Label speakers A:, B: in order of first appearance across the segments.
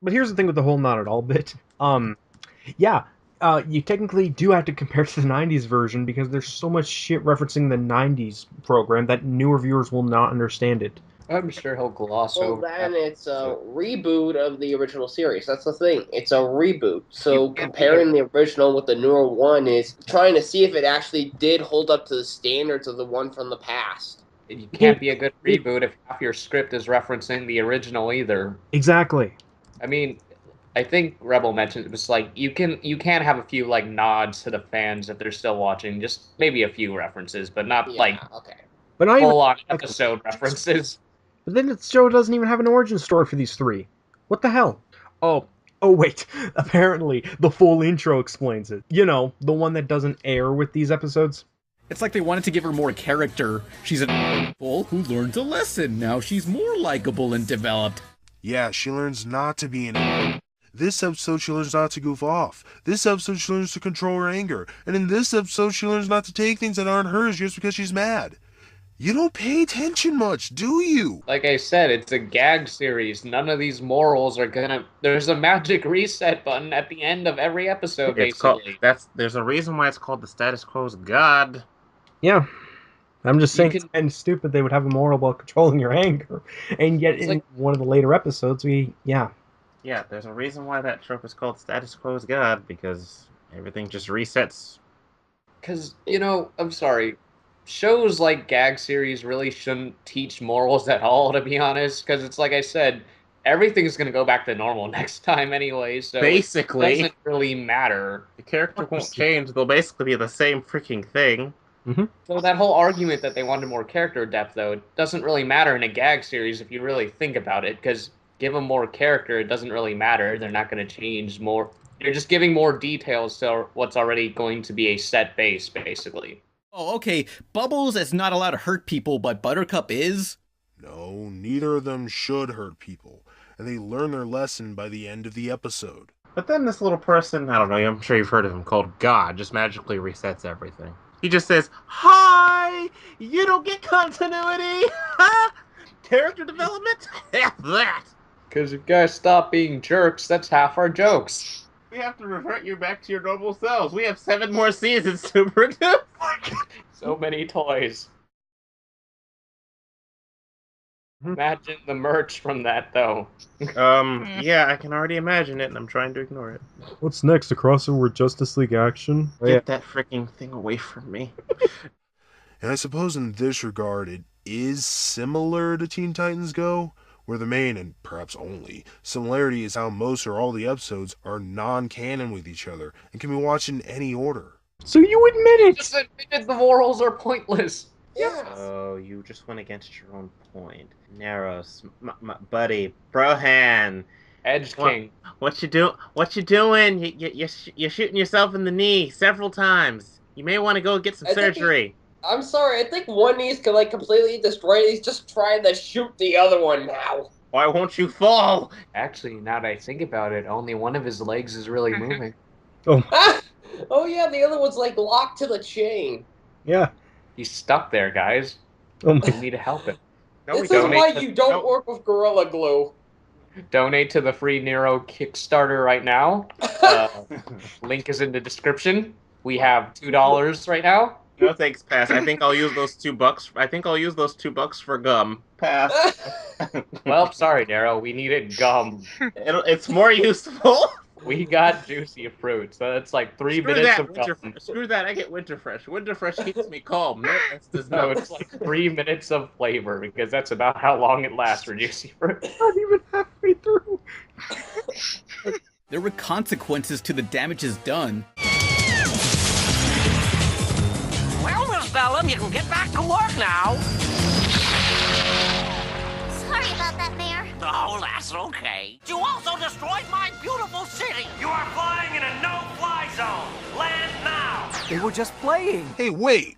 A: But here's the thing with the whole not at all bit. Yeah, you technically do have to compare to the '90s version because there's so much shit referencing the '90s program that newer viewers will not understand it.
B: I'm sure he'll gloss
C: Well,
B: over
C: then
B: that.
C: it's a
B: So
C: reboot of the original series. That's the thing. It's a reboot.
B: you
C: So
B: can't be a
C: comparing the original with the newer one is trying to see if it actually did hold up to the standards of the one from the past.
B: you can't
A: It,
B: be a good
A: it
B: reboot if half your script is referencing the original either.
A: exactly.
B: I mean, I think Rebel mentioned it was like you can have a few like nods to the fans if they're still watching, just maybe a few references, but not like
C: Yeah, okay.
A: But not even
B: full on
A: like.
B: episode references.
A: But then the show doesn't even have an origin story for these three. What the hell? Oh, oh wait. Apparently, the full intro explains it. You know, the one that doesn't air with these episodes.
D: It's like they wanted to give her more character. She's an fool who learns a lesson. Now she's more likable and developed.
E: Yeah, she learns not to be an. This episode, she learns not to goof off. This episode, she learns to control her anger. And in this episode, she learns not to take things that aren't hers just because she's mad. You don't pay attention much, do you?
B: Like I said, it's a gag series. None of these morals are gonna. There's a magic reset button at the end of every episode,
F: It's called
B: basically.
F: there's a reason why it's called the status quo's God.
A: Yeah. I'm just
B: You
A: saying
B: can-
A: it's kind of stupid they would have a moral about controlling your anger. And yet,
B: It's
A: in
B: like-
A: one of the later episodes, yeah.
F: Yeah, there's a reason why that trope is called status quo's God, because everything just resets.
B: Because, I'm sorry. Shows like gag series really shouldn't teach morals at all, to be honest. Because it's like I said, everything's going to go back to normal next time anyway, so
F: Basically,
B: it doesn't really matter.
F: the character won't change. They'll basically be the same freaking thing.
B: So that whole argument that they wanted more character depth, though, it doesn't really matter in a gag series if you really think about it. Because give them more character, it doesn't really matter. They're not going to change more. You're just giving more details to what's already going to be a set base, basically.
D: Oh, okay. Bubbles is not allowed to hurt people, but Buttercup is?
E: No, neither of them should hurt people. And they learn their lesson by the end of the episode.
F: But then this little person, I don't know, I'm sure you've heard of him, called God, just magically resets everything. He just says, "Hi! You don't get continuity! Character development? Half that!
B: Because if you guys stop being jerks, that's half our jokes.
F: We have to revert you back to your normal selves. We have 7 more seasons to produce."
B: So many toys. Imagine the merch from that, though.
F: Yeah, I can already imagine it, and I'm trying to ignore it.
A: What's next? A crossover with Justice League Action?
F: Get that freaking thing away from me.
E: And I suppose in this regard, it is similar to Teen Titans Go, where the main, and perhaps only, similarity is how most or all the episodes are non-canon with each other and can be watched in any order.
A: So you admit
B: Just
A: it!
B: admitted the morals are pointless.
C: Yeah.
F: Oh, you just went against your own point. Neros, buddy, Brohan,
B: Edge
F: What?
B: King.
F: what you do? What you doing? You're shooting yourself in the knee several times. You may want to go get some
C: I think
F: surgery.
C: I'm sorry, I think one knee's completely destroyed. He's just trying to shoot the other one now.
F: Why won't you fall?
B: Actually, now that I think about it, only one of his legs is really moving.
C: Oh yeah, the other one's like locked to the chain.
A: Yeah.
B: He's stuck there, guys.
A: Oh
B: We
A: my.
B: need to help him.
F: No, we
C: This is
F: don't.
C: why you don't
F: No.
C: work with Gorilla Glue.
B: Donate to the free Nero Kickstarter right now. Link is in the description. We have $2 right now.
F: No thanks, pass. I think I'll use those $2. I think I'll use those $2 for gum. Pass.
B: Well, sorry, Nero. We needed gum.
F: It's more useful.
B: We got juicy fruit, so that's like 3
F: Screw
B: minutes
F: that,
B: of gum.
F: Screw that. I get Winterfresh. Winterfresh keeps me calm. Neros does
B: No,
F: not.
B: it's like 3 minutes of flavor because that's about how long it lasts for juicy fruit.
A: Not even halfway through.
D: There were consequences to the damages done.
G: Well, Miss Bellum, you can get back to work now.
H: Sorry about that, Mayor.
G: Oh, that's okay. You also destroyed my beautiful city.
I: You are flying in a no-fly zone. Land now.
G: They were just playing.
E: Hey, wait!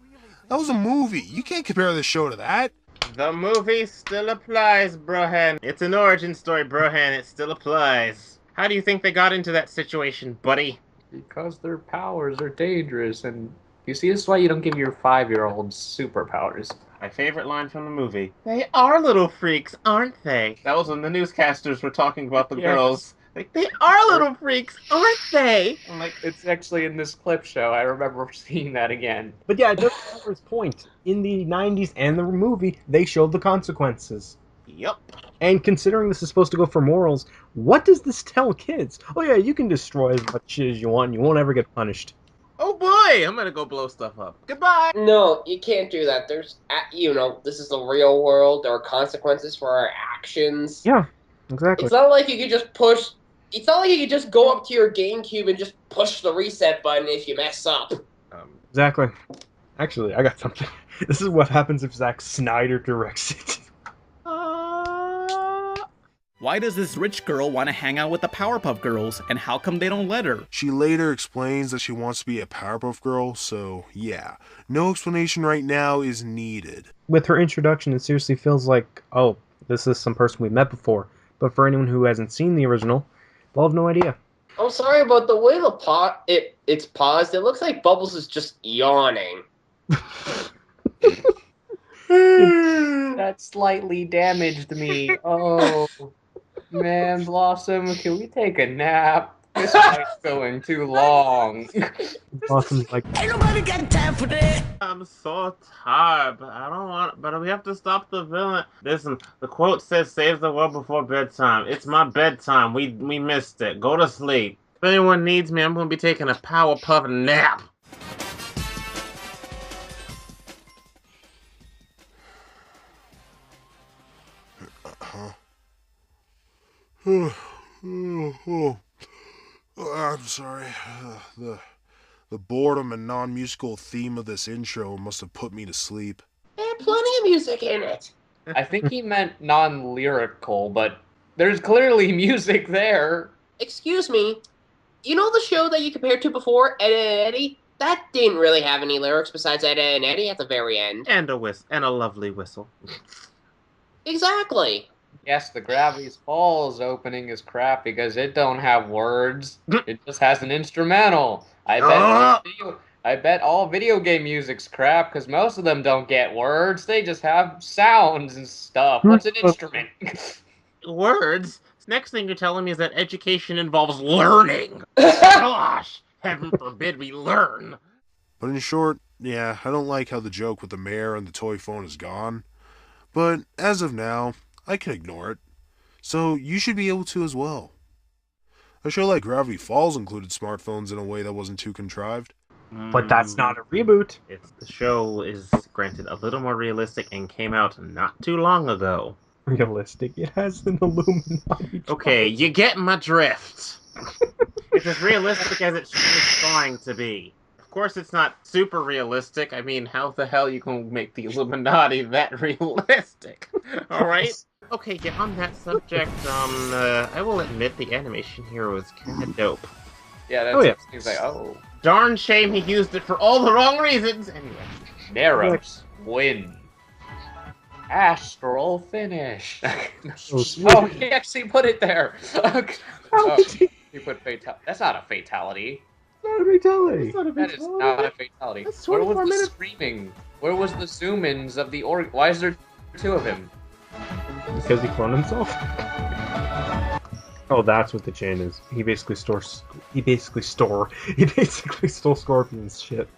E: That was a movie. You can't compare this show to that.
F: The movie still applies, Brohan. It's an origin story, Brohan. It still applies. How do you think they got into that situation, buddy?
B: Because their powers are dangerous, and you see, this is why you don't give your 5-year-olds superpowers.
F: My favorite line from the movie. They are little freaks, aren't they? That was when the newscasters were talking about the
B: Yeah.
F: girls. Like, they are little freaks, aren't they?
B: I'm like, it's actually in this clip show. I remember seeing that again.
A: But yeah, to Trevor's point, in the 90s and the movie, they showed the consequences.
F: Yep.
A: And considering this is supposed to go for morals, what does this tell kids? Oh yeah, you can destroy as much shit as you want and you won't ever get punished.
F: Oh boy, I'm gonna go blow stuff up. Goodbye!
C: No, you can't do that. There's, this is the real world. There are consequences for our actions.
A: Yeah, exactly.
C: It's not like you could just push. It's not like you could just go up to your GameCube and just push the reset button if you mess up.
A: Exactly. Actually, I got something. This is what happens if Zack Snyder directs it.
D: Why does this rich girl want to hang out with the Powerpuff Girls, and how come they don't let her?
E: She later explains that she wants to be a Powerpuff Girl, so yeah, no explanation right now is needed.
A: With her introduction, it seriously feels like, oh, this is some person we've met before. But for anyone who hasn't seen the original, they'll have no idea.
C: I'm sorry, but the way it's paused, it looks like Bubbles is just yawning.
B: That slightly damaged me. Oh, man, Blossom, can we take a nap? This fight's going too long.
A: Blossom's like,
G: Ain't nobody got time for that.
F: I'm so tired, but I don't want. But we have to stop the villain. Listen, the quote says, "Save the world before bedtime." It's my bedtime. We missed it. Go to sleep. If anyone needs me, I'm gonna be taking a Powerpuff nap.
E: I'm sorry. The boredom and non-musical theme of this intro must have put me to sleep.
C: There's plenty of music in it.
B: I think he meant non-lyrical, but there's clearly music there.
C: Excuse me. You know the show that you compared to before, Ed, Ed, Eddie? That didn't really have any lyrics besides Ed, Ed, and Eddie at the very end.
F: And a lovely whistle.
C: Exactly.
B: Yes, the Gravity's Falls opening is crap because it don't have words. It just has an instrumental. I bet all video game music's crap because most of them don't get words. They just have sounds and stuff. What's an instrument?
F: Words? Next thing you're telling me is that education involves learning. Gosh, heaven forbid we learn.
E: But in short, yeah, I don't like how the joke with the mayor and the toy phone is gone. But as of now, I can ignore it. So you should be able to as well. A show like Gravity Falls included smartphones in a way that wasn't too contrived.
A: but that's not a reboot.
F: The show is, granted, a little more realistic and came out not too long ago.
A: Realistic? It has an Illuminati.
F: Okay, you get my drift. It's as realistic as it's trying to be. Of course, it's not super realistic. I mean, how the hell you can make the Illuminati that realistic? All right. Okay, yeah, on that subject, I will admit the animation here was kind of dope.
B: Yeah, that's He's like, oh.
F: Darn shame he used it for all the wrong reasons. Anyway.
B: Neros, win. Astral finish. Oh, he actually put it there. Oh, he put fatality. That's not a fatality.
A: Not a fatality.
B: That is not a fatality. Where was the screaming? Where was the zoom-ins of the org? Why is there two of him?
A: Because he cloned himself. Oh, that's what the chain is. He basically stole Scorpion's shit.